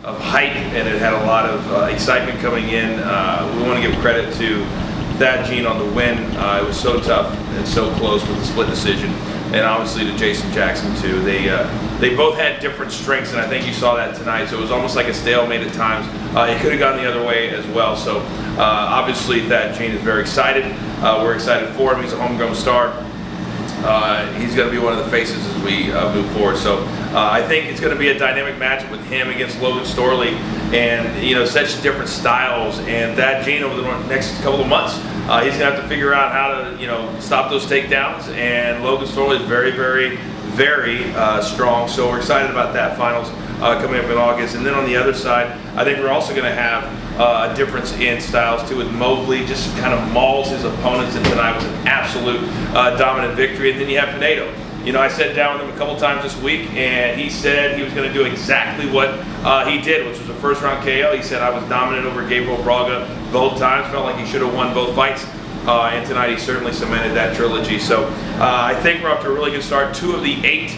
hype, and it had a lot of excitement coming in. We want to give credit to Thad Gene on the win. It was so tough and so close with the split decision, and obviously to Jason Jackson too. They both had different strengths, and I think you saw that tonight. So it was almost like a stalemate at times. It could have gone the other way as well. So obviously Thad Gene is very excited. We're excited for him. He's a homegrown star. He's going to be one of the faces as we move forward. So I think it's going to be a dynamic matchup with him against Logan Storley, and you know, such different styles. And Thad Gene over the next couple of months, he's going to have to figure out how to stop those takedowns. And Logan Storley is very, very, very strong. So we're excited about that finals coming up in August. And then on the other side, I think we're also going to have a difference in styles too, with Mobley just kind of mauls his opponents, and tonight was an absolute dominant victory. And then you have Pinedo. You know, I sat down with him a couple times this week, and he said he was going to do exactly what he did, which was a first-round KO. He said, I was dominant over Gabriel Braga both times, felt like he should have won both fights. And tonight he certainly cemented that trilogy. So I think we're off to a really good start. 2 of the 8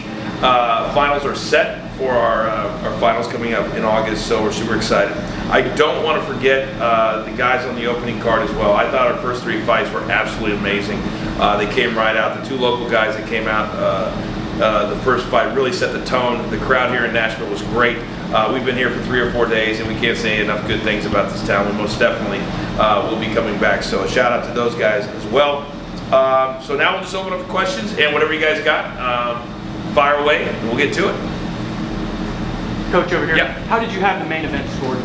finals are set for our finals coming up in August, so we're super excited. I don't want to forget the guys on the opening card as well. I thought our first 3 fights were absolutely amazing. They came right out. The 2 local guys that came out the first fight really set the tone. The crowd here in Nashville was great. We've been here for 3 or 4 days, and we can't say enough good things about this town. We most definitely will be coming back. So a shout out to those guys as well. So now we'll just open up for questions, and whatever you guys got, fire away, and we'll get to it. Coach over here, yep. How did you have the main event scored?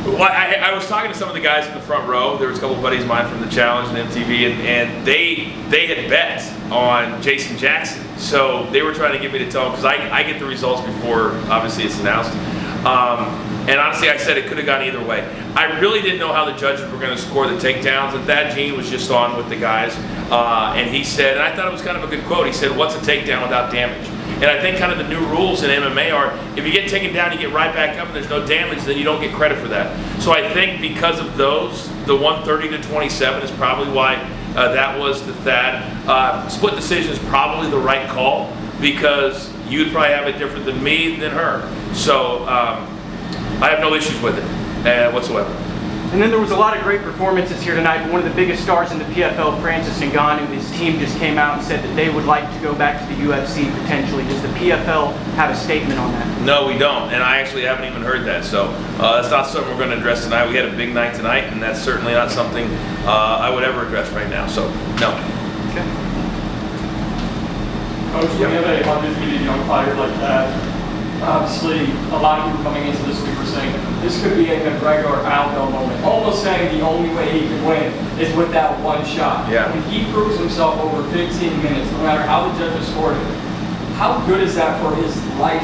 Well, I was talking to some of the guys in the front row. There was a couple of buddies of mine from the Challenge and MTV, and they had bet on Jason Jackson. So they were trying to get me to tell them, because I get the results before, obviously, it's announced. And honestly, I said it could have gone either way. I really didn't know how the judges were going to score the takedowns, and Thad Gene was just on with the guys. And he said, and I thought it was kind of a good quote, he said, what's a takedown without damage? And I think kind of the new rules in MMA are, if you get taken down, you get right back up and there's no damage, then you don't get credit for that. So I think because of those, the 130-27 is probably why that was the Thad. Split decision is probably the right call, because you'd probably have it different than me, than her. So I have no issues with it whatsoever. And then there was a lot of great performances here tonight, but one of the biggest stars in the PFL, Nixes Ngannou, his team just came out and said that they would like to go back to the UFC potentially. Does the PFL have a statement on that? No, we don't, and I actually haven't even heard that. So that's not something we're going to address tonight. We had a big night tonight, and that's certainly not something I would ever address right now. So, no. Okay. Coach, when you have a undefeated young fighter like that, obviously, a lot of people coming into this week were saying this could be a McGregor Aldo moment. Almost saying the only way he can win is with that one shot. Yeah. When he proves himself over 15 minutes, no matter how the judges scored it, how good is that for his life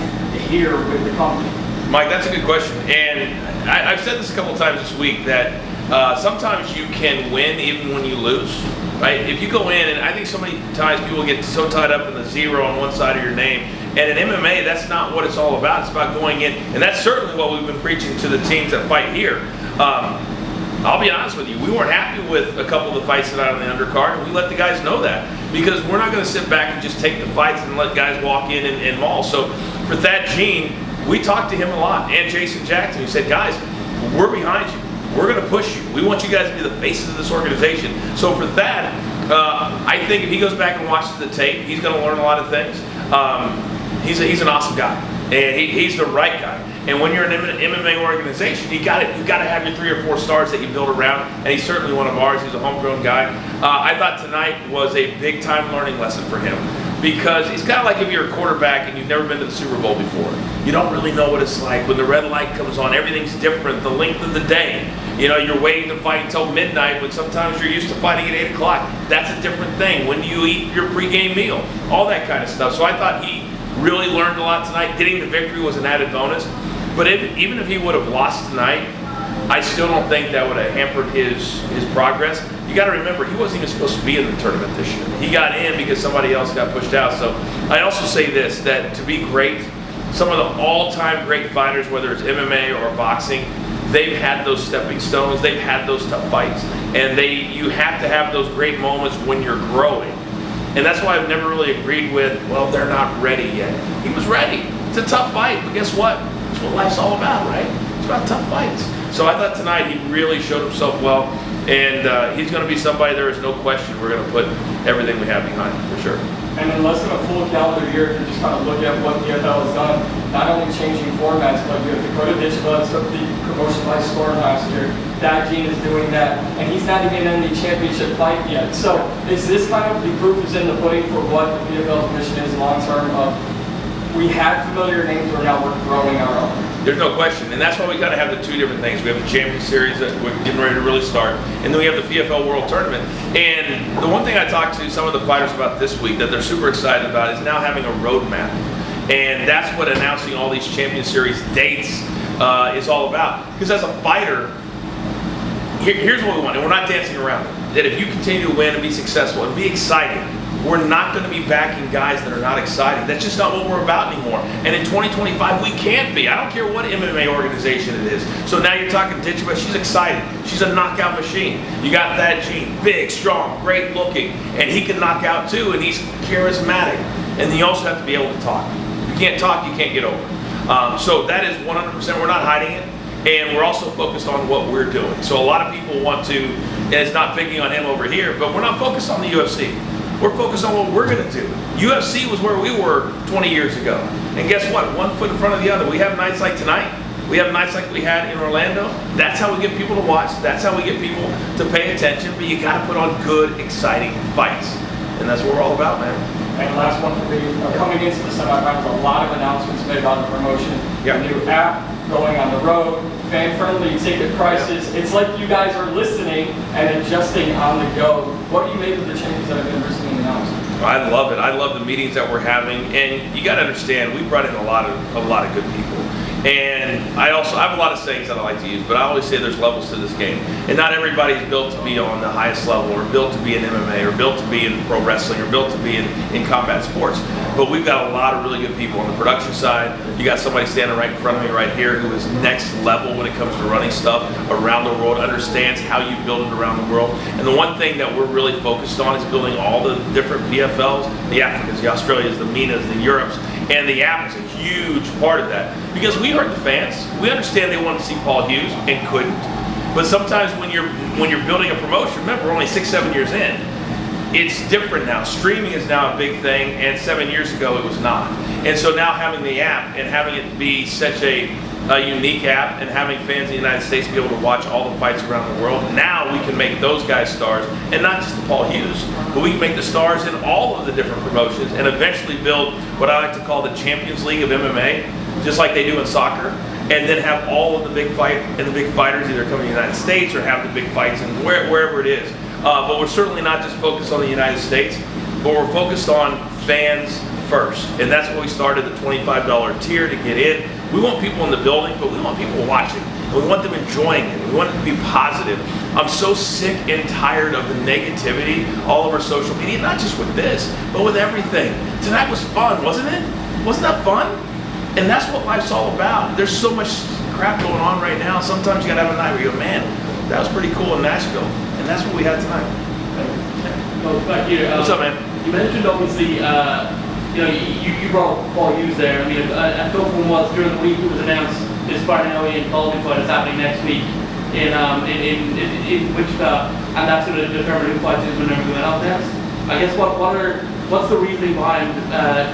here with the company? Mike, that's a good question. And I've said this a couple times this week, that sometimes you can win even when you lose. Right? If you go in, and I think so many times people get so tied up in the 0 on one side of your name, and in MMA, that's not what it's all about. It's about going in, and that's certainly what we've been preaching to the teams that fight here. I'll be honest with you, we weren't happy with a couple of the fights tonight on the undercard, and we let the guys know that, because we're not going to sit back and just take the fights and let guys walk in and maul. So for Thad Gene, we talked to him a lot, and Jason Jackson. He said, guys, we're behind you. We're going to push you. We want you guys to be the faces of this organization. So for Thad, I think if he goes back and watches the tape, he's going to learn a lot of things. He's an awesome guy, and he's the right guy. And when you're an MMA organization, you got to have your 3 or 4 stars that you build around. And he's certainly one of ours. He's a homegrown guy. I thought tonight was a big time learning lesson for him, because it's kind of like if you're a quarterback and you've never been to the Super Bowl before. You don't really know what it's like when the red light comes on. Everything's different. The length of the day. You know, you're waiting to fight until midnight, when sometimes you're used to fighting at 8 o'clock. That's a different thing. When do you eat your pregame meal? All that kind of stuff. So I thought he really learned a lot tonight. Getting the victory was an added bonus. But even if he would have lost tonight, I still don't think that would have hampered his progress. You got to remember, he wasn't even supposed to be in the tournament this year. He got in because somebody else got pushed out. So I also say this, that to be great, some of the all-time great fighters, whether it's MMA or boxing, they've had those stepping stones, they've had those tough fights. And you have to have those great moments when you're growing. And that's why I've never really agreed with, well, they're not ready yet. He was ready. It's a tough fight, but guess what? It's what life's all about, right? It's about tough fights. So I thought tonight he really showed himself well, and he's going to be somebody there is no question we're going to put everything we have behind him, for sure. And in less than a full calendar year, if you just kind of look at what PFL has done, not only changing formats, but you have Dakota Ditchbud took the promotion by storm last year. That Gene is doing that, and he's not even in the championship fight yet. So is this kind of the proof is in the pudding for what the PFL's mission is long term? Of we had familiar names, but now we're growing our own. There's no question, and that's why we kind of have the two different things. We have the Champion Series that we're getting ready to really start, and then we have the PFL World Tournament. And the one thing I talked to some of the fighters about this week that they're super excited about is now having a roadmap. And that's what announcing all these Champion Series dates is all about. Because as a fighter, here's what we want, and we're not dancing around it. That if you continue to win and be successful and be exciting, we're not going to be backing guys that are not exciting. That's just not what we're about anymore. And in 2025, we can't be. I don't care what MMA organization it is. So now you're talking Ditchbud. She's excited. She's a knockout machine. You got that Gene, big, strong, great looking, and he can knock out too, and he's charismatic. And then you also have to be able to talk. If you can't talk, you can't get over. So that is 100%. We're not hiding it. And we're also focused on what we're doing. So a lot of people want to, and it's not picking on him over here, but we're not focused on the UFC. We're focused on what we're going to do. UFC was where we were 20 years ago. And guess what? One foot in front of the other. We have nights like tonight. We have nights like we had in Orlando. That's how we get people to watch. That's how we get people to pay attention. But you got to put on good, exciting fights. And that's what we're all about, man. And last one for me, coming into the semifinals, a lot of announcements made about the promotion. Yeah. A new app, going on the road, fan-friendly ticket prices. It's like you guys are listening and adjusting on the go. What do you make of the changes that have been recently announced? I love it. I love the meetings that we're having, and you got to understand, we brought in a lot of good people. And I have a lot of sayings that I like to use, but I always say there's levels to this game. And not everybody's built to be on the highest level, or built to be in MMA, or built to be in pro wrestling, or built to be in combat sports. But we've got a lot of really good people on the production side. You got somebody standing right in front of me right here who is next level when it comes to running stuff around the world, understands how you build it around the world. And the one thing that we're really focused on is building all the different PFLs, the Africans, the Australias, the Minas, the Europes, and the app is a huge part of that. Because we heard the fans. We understand they wanted to see Paul Hughes and couldn't. But sometimes when you're building a promotion, remember we're only 6-7 years in, it's different now. Streaming is now a big thing, and 7 years ago it was not. And so now having the app and having it be such a unique app, and having fans in the United States be able to watch all the fights around the world, now we can make those guys stars, and not just the Paul Hughes, but we can make the stars in all of the different promotions, and eventually build what I like to call the Champions League of MMA, just like they do in soccer, and then have all of the big fighters either come to the United States or have the big fights in wherever it is. But we're certainly not just focused on the United States, but we're focused on fans first. And that's why we started the $25 tier to get in. We want people in the building, but we want people watching. And we want them enjoying it. We want it to be positive. I'm so sick and tired of the negativity all over social media, not just with this, but with everything. Tonight was fun, wasn't it? Wasn't that fun? And that's what life's all about. There's so much crap going on right now. Sometimes you gotta have a night where you go, man, that was pretty cool in Nashville. And that's what we had tonight. Well, back here. What's up, man? You mentioned obviously, you brought Paul Hughes there. I mean, a thought one was during the week it was announced this Barnelli and Colby fight is happening next week in Wichita, and that's going to determine who fights is whenever we went out next. I guess what's the reasoning behind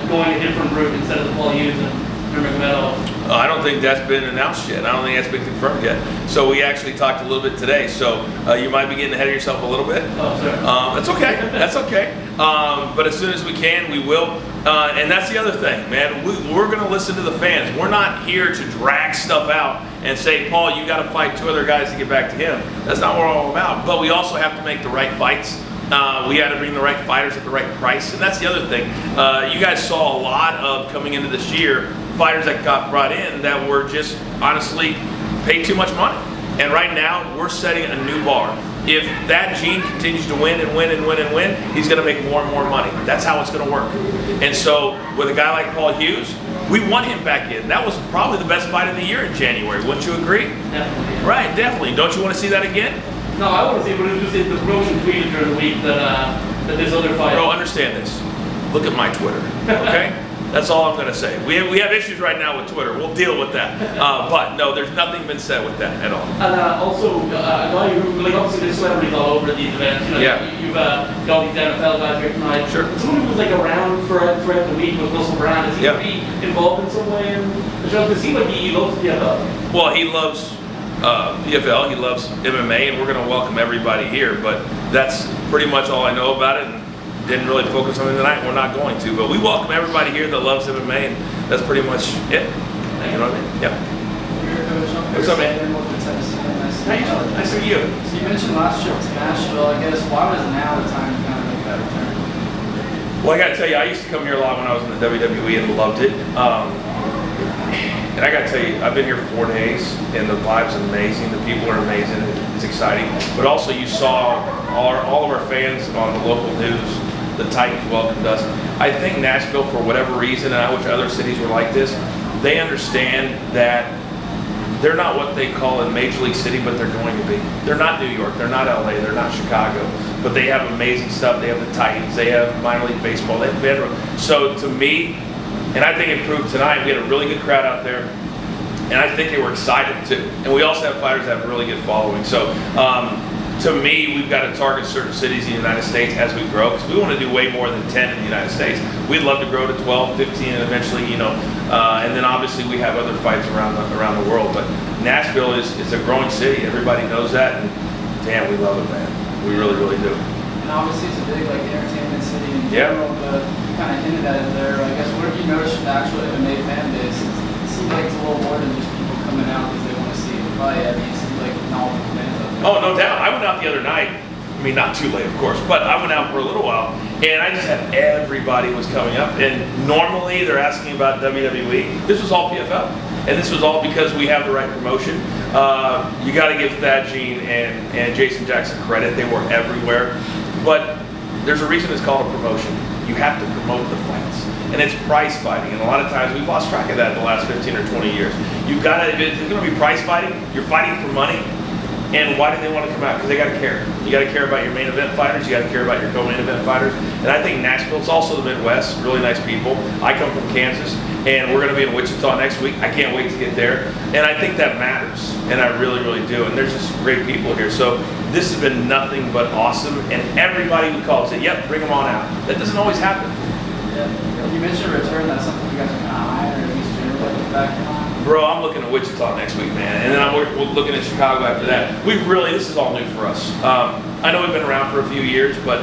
going a different route instead of the Paul Hughes and Nurmagomedov? I don't think that's been announced yet. I don't think that's been confirmed yet. So we actually talked a little bit today. So you might be getting ahead of yourself a little bit. Oh, sorry. That's okay. That's okay. But as soon as we can, we will. And that's the other thing, man. We're going to listen to the fans. We're not here to drag stuff out and say, Paul, you got to fight 2 other guys to get back to him. That's not what we're all about. But we also have to make the right fights. We got to bring the right fighters at the right price. And that's the other thing. You guys saw a lot of, coming into this year, fighters that got brought in that were just honestly paid too much money. And right now, we're setting a new bar. If that Gene continues to win and win and win and win, he's going to make more and more money. That's how it's going to work. And so with a guy like Paul Hughes, we want him back in. That was probably the best fight of the year in January. Wouldn't you agree? Definitely. Right, definitely. Don't you want to see that again? No, I want to see, but it was just the promotion tweeted during the week that this other fight. Bro, understand this. Look at my Twitter, okay? That's all I'm going to say. We have issues right now with Twitter. We'll deal with that. But no, there's nothing been said with that at all. And also, a guy who, like, obviously there's celebrities all over these events. You know, Yeah. you've got all these NFL guys here tonight. Sure. Someone who was like around throughout the week was Russell Brand. Is he Yeah. going to be involved in some way in the show? Because it seems like he loves PFL. Well, he loves PFL, he loves MMA, and we're going to welcome everybody here. But that's pretty much all I know about it. And didn't really focus on it tonight. We're not going to. But we welcome everybody here that loves MMA, and that's pretty much it. You know what I mean? Yeah. What's up, man? How you doing? Nice to meet you. So you mentioned last trip to Nashville. I guess why was now the time to kind of make that return? Well, I got to tell you, I used to come here a lot when I was in the WWE and loved it. And I got to tell you, I've been here 4 days, and the vibe's amazing. The people are amazing. It's exciting. But also, you saw all of our fans on the local news. The Titans welcomed us. I think Nashville, for whatever reason, and I wish other cities were like this, they understand that they're not what they call a major league city, but they're going to be. They're not New York, they're not LA, they're not Chicago, but they have amazing stuff. They have the Titans, they have minor league baseball, they have bedroom. So to me, and I think it proved tonight, we had a really good crowd out there, and I think they were excited too. And we also have fighters that have a really good following. So to me, we've got to target certain cities in the United States as we grow, because we want to do way more than 10 in the United States. We'd love to grow to 12, 15, and eventually, you know, and then obviously we have other fights around the world. But Nashville is a growing city. Everybody knows that, and damn, we love it, man. We really, really do. And obviously it's a big like entertainment city in Yeah. general, but you kind of hinted at it there. I guess what have you noticed from the actual MMA fan base? It seems like it's a little more than just people coming out because they want to see the fight. I mean, it seems like knowledgeable fans out there. Oh, no doubt. I went out the other night. I mean, not too late, of course, but I went out for a little while, and I just had everybody was coming up. And normally they're asking about WWE. This was all PFL, and this was all because we have the right promotion. You got to give Thad Gene and Jason Jackson credit. They were everywhere. But there's a reason it's called a promotion. You have to promote the fights. And it's prize fighting. And a lot of times we've lost track of that in the last 15 or 20 years. You've got to, if it's going to be prize fighting, you're fighting for money. And why do they want to come out? Because they got to care. You got to care about your main event fighters. You got to care about your co-main event fighters. And I think Nashville, it's also the Midwest, really nice people. I come from Kansas, and we're going to be in Wichita next week. I can't wait to get there. And I think that matters, and I really, really do. And there's just great people here. So this has been nothing but awesome. And everybody who calls it, yep, bring them on out. That doesn't always happen. Yeah. You mentioned a return. That's something you guys are kind of eyeing, or at least generally looking back on. Bro, I'm looking at Wichita next week, man, and then we're looking at Chicago after that. This is all new for us. I know we've been around for a few years, but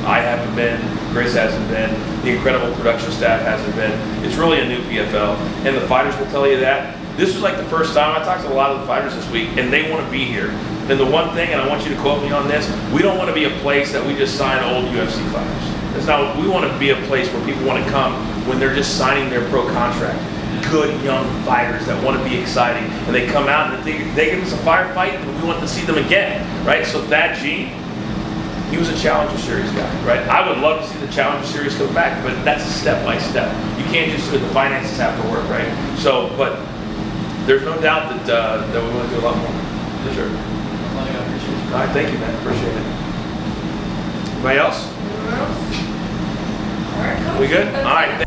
I haven't been, Chris hasn't been, the incredible production staff hasn't been. It's really a new PFL, and the fighters will tell you that. This was like the first time, I talked to a lot of the fighters this week, and they want to be here. And the one thing, and I want you to quote me on this, we don't want to be a place that we just sign old UFC fighters. That's not, we want to be a place where people want to come when they're just signing their pro contract. Good young fighters that want to be exciting, and they come out and they give us a firefight, and we want to see them again, right? So Thad Gene, he was a Challenger Series guy, right? I would love to see the Challenger Series come back, but that's step by step. You can't just do it. The finances have to work, right? So, but there's no doubt that we want to do a lot more, for sure. Well, I appreciate it. All right, thank you, man. Appreciate it. Anybody else? All right, Coach. We good? All right.